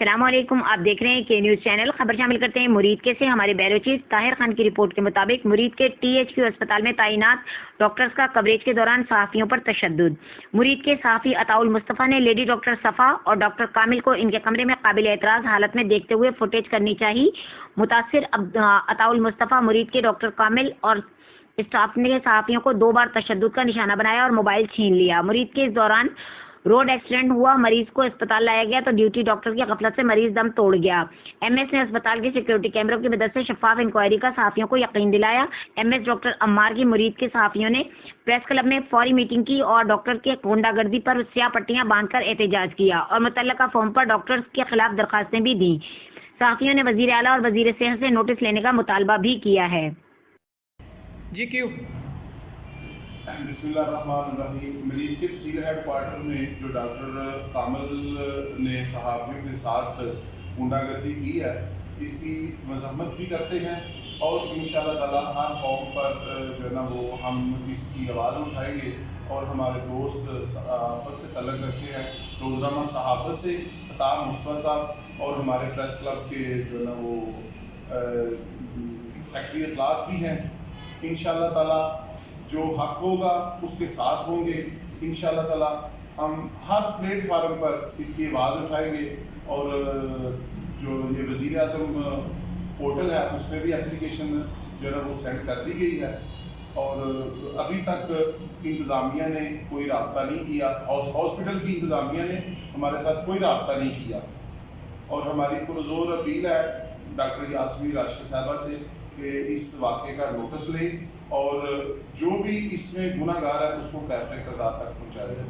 السلام علیکم، آپ دیکھ رہے ہیں کے نیوز چینل۔ خبر شامل کرتے ہیں مرید کے سے۔ ہمارے بیورو چیف طاہر خان کی رپورٹ کے مطابق مرید کے ٹی ایچ کیو اسپتال میں تعینات ڈاکٹرز کا کوریج کے دوران صحافیوں پر تشدد۔ مرید کے صحافی عطاء المصطفیٰ نے لیڈی ڈاکٹر صفا اور ڈاکٹر کامل کو ان کے کمرے میں قابل اعتراض حالت میں دیکھتے ہوئے فوٹیج کرنی چاہی۔ متاثر عطاء المصطفیٰ مرید کے ڈاکٹر کامل اور اسٹاف نے صحافیوں کو 2 بار تشدد کا نشانہ بنایا اور موبائل چھین لیا۔ مرید کے اس دوران روڈ ایکسیڈنٹ ہوا، مریض کو اسپتال لایا گیا تو ڈیوٹی ڈاکٹر کی غفلت سے مریض دم توڑ گیا۔ ایم ایس نے اسپتال کی سیکیورٹی کیمروں کی مدد سے شفاف انکوائری کا صحافیوں کو یقین دلایا۔ ایم ایس ڈاکٹر عمار کی مرید کے صحافیوں نے پریس کلب میں فوری میٹنگ کی اور ڈاکٹر کے غنڈہ گردی پر سیاہ پٹیاں باندھ کر احتجاج کیا اور متعلقہ فارم پر ڈاکٹر کے خلاف درخواستیں بھی دیں۔ صحافیوں نے وزیر اعلیٰ اور وزیر صحت سے نوٹس لینے کا مطالبہ بھی کیا ہے۔ جی کیوں؟ بسم اللہ الرحمن الرحیم۔ مرید کے تحصیل ہیڈ کوارٹر میں جو ڈاکٹر کامل نے صحافیوں کے ساتھ غنڈہ گردی کی ہے، اس کی مذمت بھی کرتے ہیں اور انشاءاللہ تعالیٰ ہر قوم پر جو ہے نا وہ ہم اس کی آواز اٹھائیں گے اور ہمارے دوست صحافت سے تعلق رکھتے ہیں، روزنامہ صحافت سے عطاء مصطفیٰ صاحب اور ہمارے پریس کلب کے جو ہے نا وہ سیکرٹری اطلاعات بھی ہیں۔ انشاءاللہ تعالیٰ جو حق ہوگا اس کے ساتھ ہوں گے۔ انشاءاللہ تعالیٰ ہم ہر پلیٹ فارم پر اس کی آواز اٹھائیں گے اور جو یہ وزیر اعظم پورٹل ہے اس میں بھی اپلیکیشن جو ہے نا وہ سینڈ کر دی گئی ہے اور ابھی تک انتظامیہ نے کوئی رابطہ نہیں کیا، ہاسپٹل کی انتظامیہ نے ہمارے ساتھ کوئی رابطہ نہیں کیا اور ہماری پرزور اپیل ہے ڈاکٹر یاسمین راشد صاحبہ سے کہ اس واقعے کا نوٹس لیں اور جو بھی اس میں گناہ گار ہے اس کو کیفر کردار تک پہنچایا جائے۔